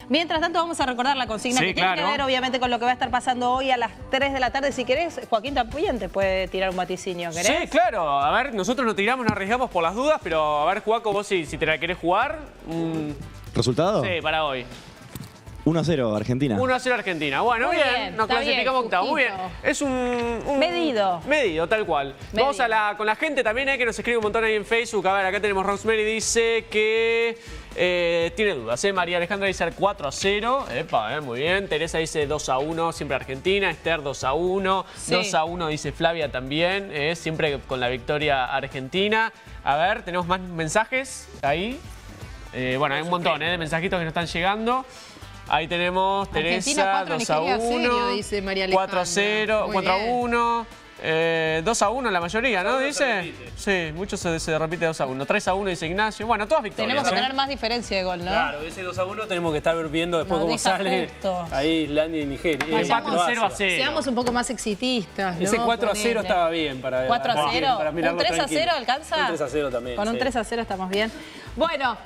Mientras tanto, vamos a recordar la consigna que tiene que ver, obviamente, con lo que va a estar pasando hoy a las 3 de la tarde. Si querés, Joaquín Tampuyen te puede tirar un vaticinio, ¿querés? Sí, claro. A ver, nosotros no tiramos, no arriesgamos por las dudas, pero a ver, Juaco, vos si te la querés jugar. ¿Resultado? Sí, para hoy. 1-0 Argentina. 1-0 Argentina. Bueno, Muy bien, nos clasificamos octavos. Muy bien. Es un medido. Medido, tal cual. Medido. Vamos con la gente también, que nos escribe un montón ahí en Facebook. A ver, acá tenemos Rosemary, dice que tiene dudas. María Alejandra dice 4-0. Epa, muy bien. Teresa dice 2-1, siempre Argentina. Esther 2-1. Sí. 2-1 dice Flavia también. Siempre con la victoria argentina. A ver, tenemos más mensajes ahí. Bueno, hay un montón de mensajitos que nos están llegando. Ahí tenemos Teresa, 2-1, dice María Alejandra. 4-0, 4-1, 2-1 la mayoría, ¿no? Dice. Sí, mucho se repite 2-1. 3-1 dice Ignacio. Bueno, todas victorias. Tenemos que tener más diferencia de gol, ¿no? Claro, ese 2-1 tenemos que estar viendo después cómo sale ahí Islandia y Nigeria. Empate 0-0. Seamos un poco más exitistas, ¿no? Ese 4-0 estaba bien para 4-0. ¿Un 3-0 alcanza? Un 3-0 también. Con un 3-0 estamos bien. Bueno,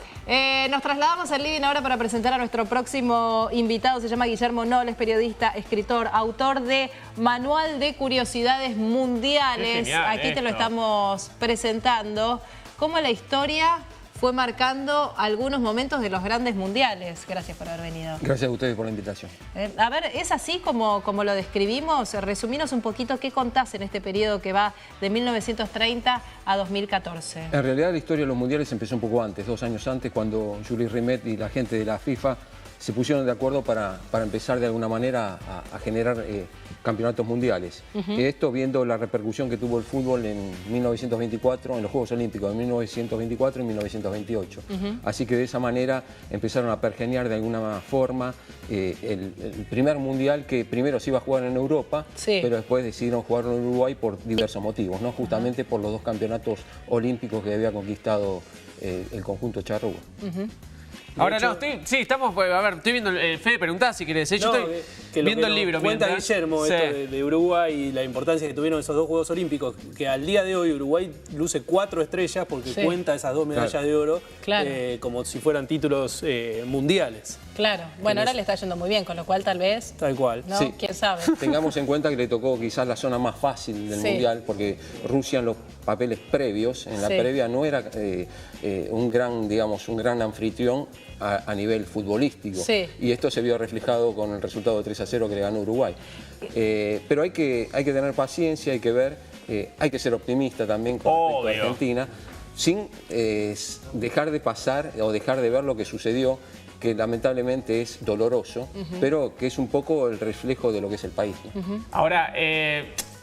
nos trasladamos al living ahora para presentar a nuestro próximo invitado. Se llama Guillermo Noles, periodista, escritor, autor de Manual de Curiosidades Mundiales. Aquí te lo estamos presentando. Cómo la historia fue marcando algunos momentos de los grandes mundiales. Gracias por haber venido. Gracias a ustedes por la invitación. A ver, ¿es así como lo describimos? Resuminos un poquito qué contás en este periodo que va de 1930 a 2014. En realidad la historia de los mundiales empezó un poco antes, 2 años antes, cuando Jules Rimet y la gente de la FIFA se pusieron de acuerdo para empezar de alguna manera a generar campeonatos mundiales. Esto viendo la repercusión que tuvo el fútbol en 1924, en los Juegos Olímpicos de 1924 y 1928. Así que de esa manera empezaron a pergeñar de alguna forma el primer mundial, que primero se iba a jugar en Europa, pero después decidieron jugarlo en Uruguay por diversos motivos, ¿no? Justamente por los 2 campeonatos olímpicos que había conquistado el conjunto charrúa. Ahora no, estamos, a ver, estoy viendo, Fede, preguntá si querés. Yo estoy viendo el libro. Cuenta Guillermo esto de Uruguay y la importancia que tuvieron esos 2 Juegos Olímpicos, que al día de hoy Uruguay luce 4 estrellas porque cuenta esas 2 medallas de oro como si fueran títulos mundiales. Claro, bueno, ahora le está yendo muy bien, con lo cual tal vez... Tal cual. ¿No? Sí. ¿Quién sabe? Tengamos en cuenta que le tocó quizás la zona más fácil del mundial, porque Rusia en los papeles previos, en la previa, no era un gran anfitrión a nivel futbolístico. Y esto se vio reflejado con el resultado de 3-0 que le ganó Uruguay. Pero hay que tener paciencia, hay que ver, hay que ser optimista también con respecto a Argentina, sin dejar de pasar o dejar de ver lo que sucedió, que lamentablemente es doloroso, pero que es un poco el reflejo de lo que es el país, ¿no? Ahora,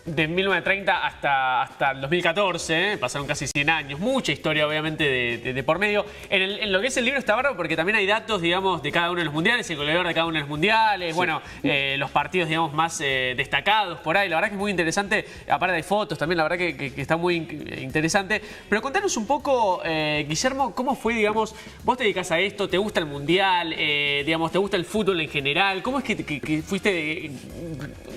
de 1930 hasta el 2014, pasaron casi 100 años, mucha historia obviamente de por medio. En lo que es el libro está bárbaro porque también hay datos, digamos, de cada uno de los mundiales, el goleador de cada uno de los mundiales, bueno, los partidos, digamos, más destacados por ahí. La verdad que es muy interesante, aparte hay fotos también, la verdad que está muy interesante. Pero contanos un poco, Guillermo, ¿cómo fue, digamos, vos te dedicás a esto, te gusta el mundial, digamos, te gusta el fútbol en general? ¿Cómo es que fuiste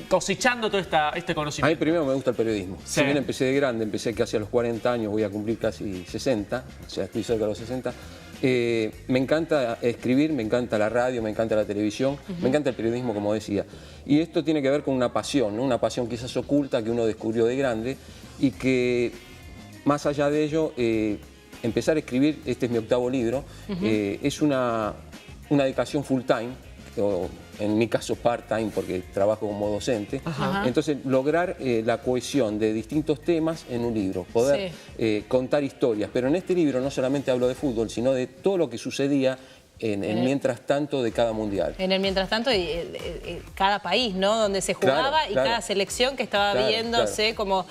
cosechando todo este conocimiento? Primero me gusta el periodismo. Si bien empecé de grande, empecé casi a los 40 años, voy a cumplir casi 60, o sea, estoy cerca de los 60. Me encanta escribir, me encanta la radio, me encanta la televisión, me encanta el periodismo, como decía. Y esto tiene que ver con una pasión, ¿no? Una pasión quizás oculta que uno descubrió de grande y que, más allá de ello, empezar a escribir, este es mi 8º libro, es una dedicación full time, o en mi caso part-time porque trabajo como docente. Entonces lograr la cohesión de distintos temas en un libro, poder contar historias, pero en este libro no solamente hablo de fútbol, sino de todo lo que sucedía en el mientras tanto de cada mundial. En el mientras tanto y cada país, ¿no? Donde se jugaba y cada selección que estaba viéndose como,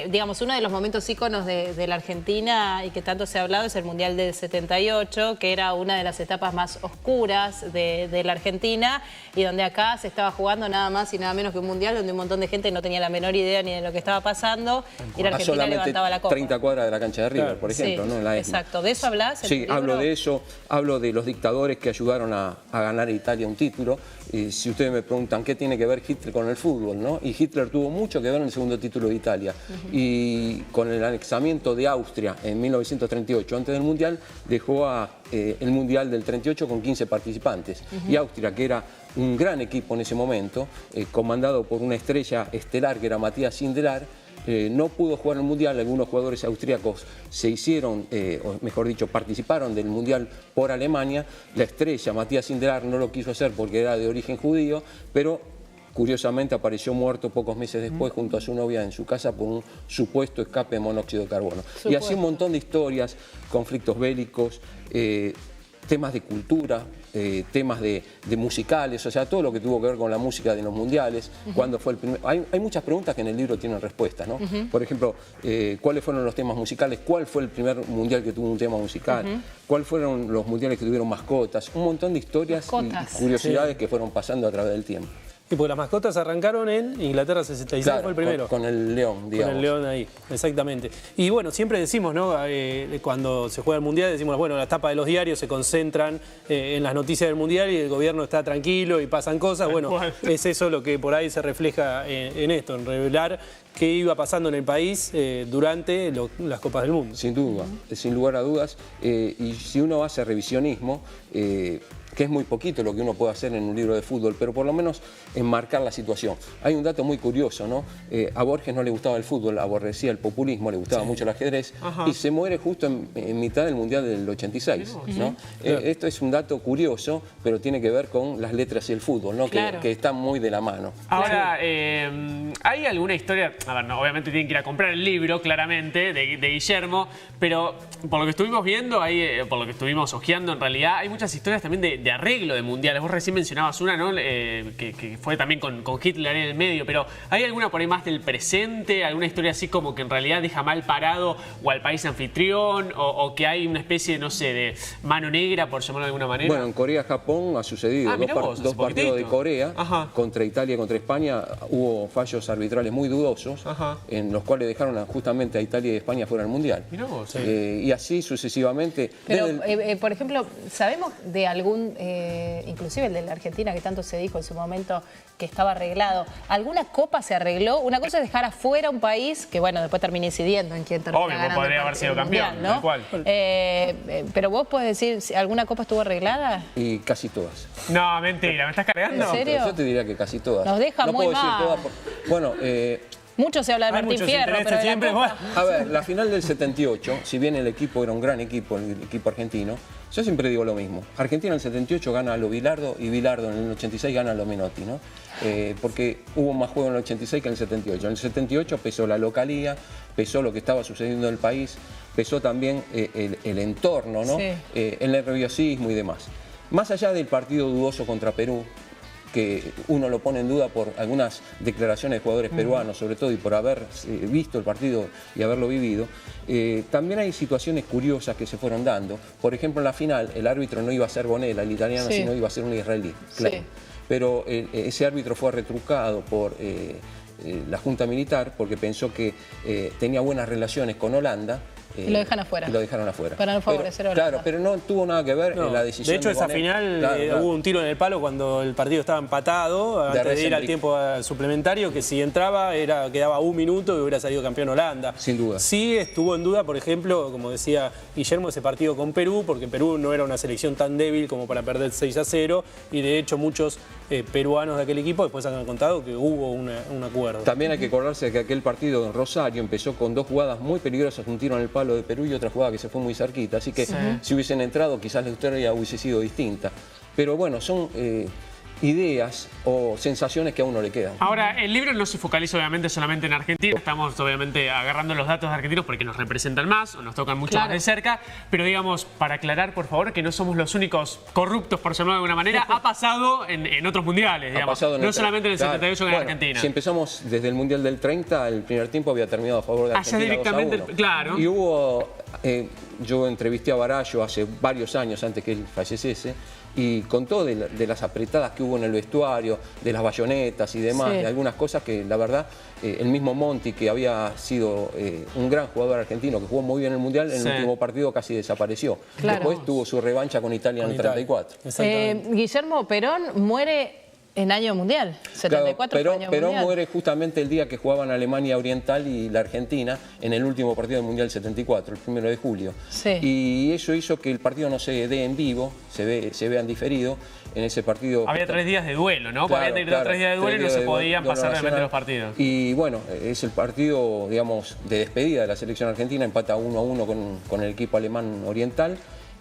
digamos, uno de los momentos íconos de la Argentina y que tanto se ha hablado es el Mundial del 78, que era una de las etapas más oscuras de la Argentina y donde acá se estaba jugando nada más y nada menos que un Mundial donde un montón de gente no tenía la menor idea ni de lo que estaba pasando y la Argentina levantaba la copa. 30 cuadras de la cancha de River, por ejemplo, ¿no? En la ESMA. Exacto. ¿De eso hablás? Sí, hablo de eso, hablo de los dictadores jugadores que ayudaron a ganar a Italia un título. Si ustedes me preguntan qué tiene que ver Hitler con el fútbol, ¿no? Y Hitler tuvo mucho que ver en el segundo título de Italia. Y con el anexamiento de Austria en 1938, antes del Mundial, dejó el Mundial del 38 con 15 participantes. Y Austria, que era un gran equipo en ese momento, comandado por una estrella estelar que era Matías Sindelar, no pudo jugar el Mundial. Algunos jugadores austríacos se hicieron, o mejor dicho, participaron del Mundial por Alemania. La estrella, Matías Sindelar, no lo quiso hacer porque era de origen judío, pero curiosamente apareció muerto pocos meses después junto a su novia en su casa por un supuesto escape de monóxido de carbono. Y así un montón de historias, conflictos bélicos, temas de cultura, temas de musicales, o sea, todo lo que tuvo que ver con la música de los mundiales, cuándo fue el primer... Hay muchas preguntas que en el libro tienen respuestas, ¿no? Por ejemplo, ¿cuáles fueron los temas musicales? ¿Cuál fue el primer mundial que tuvo un tema musical? ¿Cuáles fueron los mundiales que tuvieron mascotas? Un montón de historias y curiosidades que fueron pasando a través del tiempo. Y porque las mascotas arrancaron en Inglaterra 66, claro, fue el primero. Con el león, digamos. Con el león ahí, exactamente. Y bueno, siempre decimos, ¿no? Cuando se juega el Mundial, decimos, bueno, las tapas de los diarios se concentran en las noticias del Mundial y el gobierno está tranquilo y pasan cosas. Bueno, es eso lo que por ahí se refleja en esto, en revelar qué iba pasando en el país durante las Copas del Mundo. Sin duda, sin lugar a dudas. Y si uno hace revisionismo, que es muy poquito lo que uno puede hacer en un libro de fútbol, pero por lo menos enmarcar la situación. Hay un dato muy curioso, ¿no? A Borges no le gustaba el fútbol, aborrecía el populismo, le gustaba mucho el ajedrez, y se muere justo en mitad del Mundial del 86, ¿no? Esto es un dato curioso, pero tiene que ver con las letras y el fútbol, ¿no? Que están muy de la mano. Ahora, ¿hay alguna historia? A ver, no, obviamente tienen que ir a comprar el libro, claramente, de Guillermo, pero por lo que estuvimos viendo, por lo que estuvimos hojeando, en realidad, hay muchas historias también de arreglo de mundiales. Vos recién mencionabas una, ¿no? Que fue también con Hitler en el medio, pero ¿hay alguna por ahí más del presente? ¿Alguna historia así como que en realidad deja mal parado o al país anfitrión? ¿O que hay una especie, no sé, de mano negra, por llamarlo de alguna manera? Bueno, en Corea-Japón ha sucedido dos partidos de Corea contra Italia y contra España. Hubo fallos arbitrales muy dudosos en los cuales dejaron justamente a Italia y España fuera del Mundial. Mirá vos. Y así sucesivamente. Pero, por ejemplo, ¿sabemos de algún, inclusive el de la Argentina que tanto se dijo en su momento que estaba arreglado, alguna copa se arregló? Una cosa es dejar afuera un país que, bueno, después termina incidiendo en quién termina ganando. Obvio, podría haber sido campeón, ¿no? Pero vos podés decir, si ¿alguna copa estuvo arreglada? Y casi todas. No, mentira, ¿me estás cargando? ¿En serio? Yo te diría que casi todas. Nos deja muy mal. Decir todas bueno, mucho se habla de Martín Fierro, pero siempre, a ver, la final del 78, si bien el equipo era un gran equipo, el equipo argentino, yo siempre digo lo mismo. Argentina en el 78 gana a lo Bilardo y Bilardo en el 86 gana a lo Menotti, ¿no? Porque hubo más juego en el 86 que en el 78. En el 78 pesó la localía, pesó lo que estaba sucediendo en el país, pesó también el entorno, ¿no? El nerviosismo y demás. Más allá del partido dudoso contra Perú, que uno lo pone en duda por algunas declaraciones de jugadores peruanos, sobre todo, y por haber visto el partido y haberlo vivido, también hay situaciones curiosas que se fueron dando. Por ejemplo, en la final, el árbitro no iba a ser Bonella, el italiano, sino iba a ser un israelí, Klein. Pero ese árbitro fue retrucado por la Junta Militar porque pensó que tenía buenas relaciones con Holanda. Y lo dejan afuera. Y lo dejaron afuera. Para no favorecer a Holanda. Claro, pero no tuvo nada que ver en la decisión. De hecho, esa final hubo un tiro en el palo cuando el partido estaba empatado, antes de ir al tiempo suplementario, que si entraba quedaba un minuto y hubiera salido campeón Holanda. Sin duda. Sí estuvo en duda, por ejemplo, como decía Guillermo, ese partido con Perú, porque Perú no era una selección tan débil como para perder 6-0, y de hecho muchos peruanos de aquel equipo después han contado que hubo un acuerdo. También hay que acordarse que aquel partido en Rosario empezó con dos jugadas muy peligrosas, un tiro en el palo de Perú y otra jugada que se fue muy cerquita, así que si hubiesen entrado quizás la historia hubiese sido distinta. Pero bueno, son ideas o sensaciones que a uno le quedan. Ahora, el libro no se focaliza obviamente solamente en Argentina, estamos obviamente agarrando los datos argentinos porque nos representan más o nos tocan mucho más de cerca, pero digamos, para aclarar por favor que no somos los únicos corruptos, por llamarlo de alguna manera, ha pasado en otros mundiales, digamos, no solamente en el 78 que en Argentina. Si empezamos desde el Mundial del 30, el primer tiempo había terminado a favor de Argentina. Directamente, 2-1. claro. Y hubo, yo entrevisté a Barallo hace varios años antes que él falleciese, y con todo de las apretadas que hubo en el vestuario, de las bayonetas y demás, de algunas cosas que la verdad, el mismo Monti, que había sido un gran jugador argentino, que jugó muy bien en el Mundial, en el último partido casi desapareció. Después tuvo su revancha con Italia en el 34. Guillermo Perón muere en año mundial, 74 claro, año Perón mundial. muere justamente el día que jugaban Alemania Oriental y la Argentina en el último partido del Mundial 74, el 1 de julio. Y eso hizo que el partido no se dé en vivo, se vea en diferido. En ese partido... Había 3 días de duelo, ¿no? Claro, había 3 días de duelo y no se podían pasar realmente los partidos. Y bueno, es el partido, digamos, de despedida de la selección argentina, empata 1-1 con el equipo alemán oriental.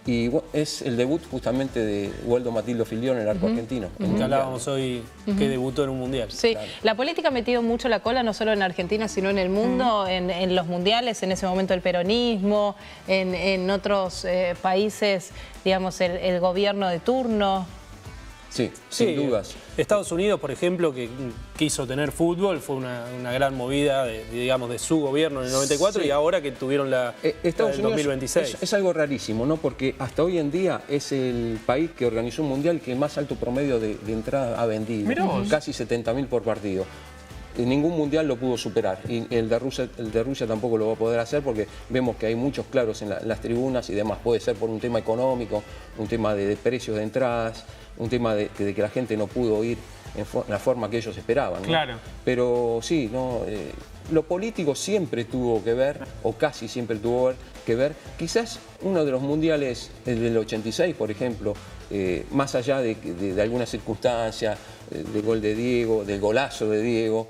Y es el debut justamente de Waldo Matildo Filión, el arco argentino. Que hablábamos hoy que debutó en un mundial. Sí, claro. La política ha metido mucho la cola, no solo en Argentina, sino en el mundo, en los mundiales, en ese momento el peronismo, en otros países, digamos, el gobierno de turno. Sí, sin dudas. Estados Unidos, por ejemplo, que quiso tener fútbol, fue una gran movida digamos, de su gobierno en el 94 y ahora que tuvieron la Estados Unidos 2026. Es algo rarísimo, ¿no? Porque hasta hoy en día es el país que organizó un mundial que más alto promedio de entrada ha vendido. Casi 70.000 por partido. Ningún mundial lo pudo superar y el de Rusia tampoco lo va a poder hacer porque vemos que hay muchos claros en las tribunas y demás. Puede ser por un tema económico, un tema de precios de entradas, un tema de que la gente no pudo ir en la forma que ellos esperaban, ¿no? Claro. Pero sí, ¿no? Lo político siempre tuvo que ver, o casi siempre tuvo que ver. Quizás uno de los mundiales, el del 86, por ejemplo, más allá de alguna circunstancia, del gol de Diego, del golazo de Diego,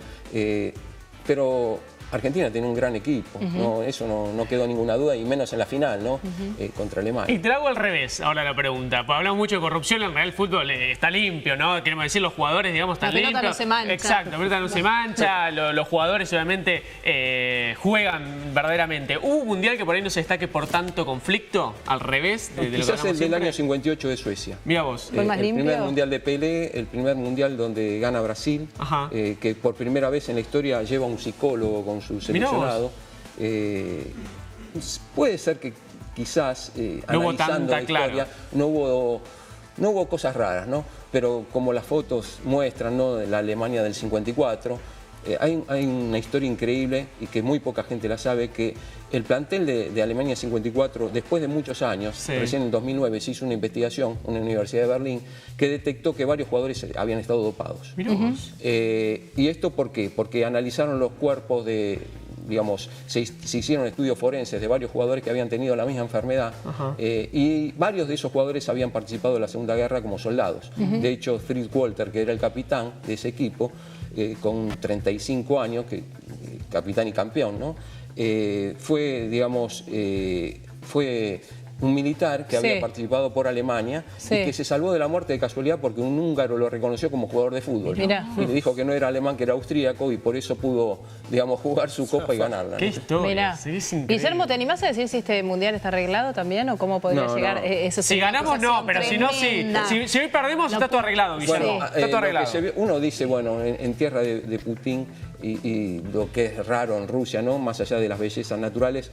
pero Argentina tiene un gran equipo, ¿no? Eso no quedó ninguna duda, y menos en la final, ¿no? Contra Alemania. Y te hago al revés ahora la pregunta. Pues hablamos mucho de corrupción, en realidad el fútbol está limpio, ¿no? Queremos decir, los jugadores, digamos, están limpios. La pelota no se mancha. Exacto, la pelota no se mancha, los jugadores obviamente juegan verdaderamente. ¿Hubo un mundial que por ahí no se destaque por tanto conflicto? Al revés de lo que quizás el del año 58 de Suecia. Mira vos. ¿Fue más limpio? El primer mundial de Pelé, el primer mundial donde gana Brasil, que por primera vez en la historia lleva un psicólogo con su seleccionado. Puede ser que quizás analizando la historia no hubo cosas raras, ¿no? Pero como las fotos muestran, ¿no? De la Alemania del 54, hay una historia increíble y que muy poca gente la sabe, que el plantel de Alemania 54, después de muchos años, recién en 2009 se hizo una investigación en la Universidad de Berlín que detectó que varios jugadores habían estado dopados. ¿Y esto por qué? Porque analizaron los cuerpos digamos, se hicieron estudios forenses de varios jugadores que habían tenido la misma enfermedad y varios de esos jugadores habían participado en la Segunda Guerra como soldados. De hecho, Fritz Walter, que era el capitán de ese equipo, con 35 años, capitán y campeón, ¿no? Fue, digamos, fue un militar que había participado por Alemania y que se salvó de la muerte de casualidad porque un húngaro lo reconoció como jugador de fútbol. Y le dijo que no era alemán, que era austríaco, y por eso pudo, digamos, jugar su copa y ganarla, ¿no? ¡Qué historia! Sí, Guillermo, ¿te animás a decir si este mundial está arreglado también o cómo podría llegar? Eso si ganamos no, pero si no, sí. Si hoy perdemos está todo arreglado, Guillermo. Está todo arreglado. Uno dice, bueno, en tierra de Putin y lo que es raro en Rusia, ¿no? Más allá de las bellezas naturales,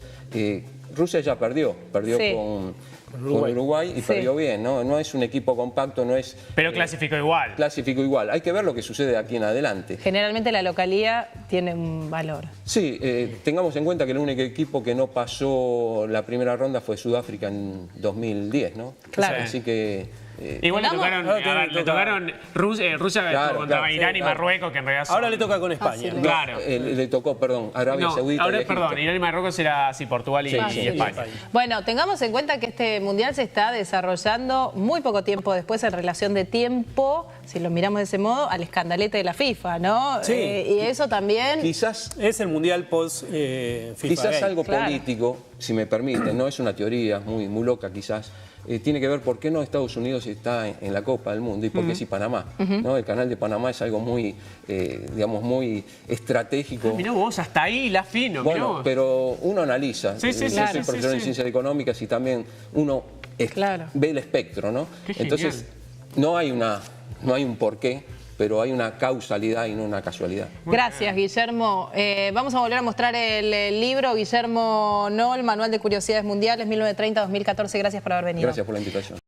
Rusia ya perdió con Uruguay y perdió bien, ¿no? No es un equipo compacto, no es... Pero clasificó igual. Clasificó igual. Hay que ver lo que sucede de aquí en adelante. Generalmente la localía tiene un valor. Sí, tengamos en cuenta que el único equipo que no pasó la primera ronda fue Sudáfrica en 2010, ¿no? Claro. Así que... Igual le tocaron Rusia contra Irán y Marruecos, que en realidad... Ahora le toca con España. Claro. Le tocó, perdón, Arabia Saudita. Ahora, perdón, Irán y Marruecos era así, Portugal y España. Bueno, tengamos en cuenta que este mundial se está desarrollando muy poco tiempo después en relación de tiempo, si lo miramos de ese modo, al escandalete de la FIFA, ¿no? Sí. Y eso también... Quizás... Es el mundial post-FIFA. Quizás algo político, si me permiten, no es una teoría muy loca quizás. Tiene que ver por qué no Estados Unidos está en la Copa del Mundo y por qué sí Panamá, ¿no? El canal de Panamá es algo muy, digamos, muy estratégico. Mirá vos, hasta ahí la fino. Bueno, pero uno analiza. Yo soy profesor en ciencias económicas y también uno ve el espectro, ¿no? Entonces, no hay un porqué, pero hay una causalidad y no una casualidad. Gracias, Guillermo. Vamos a volver a mostrar el libro Guillermo Noll, Manual de Curiosidades Mundiales, 1930-2014. Gracias por haber venido. Gracias por la invitación.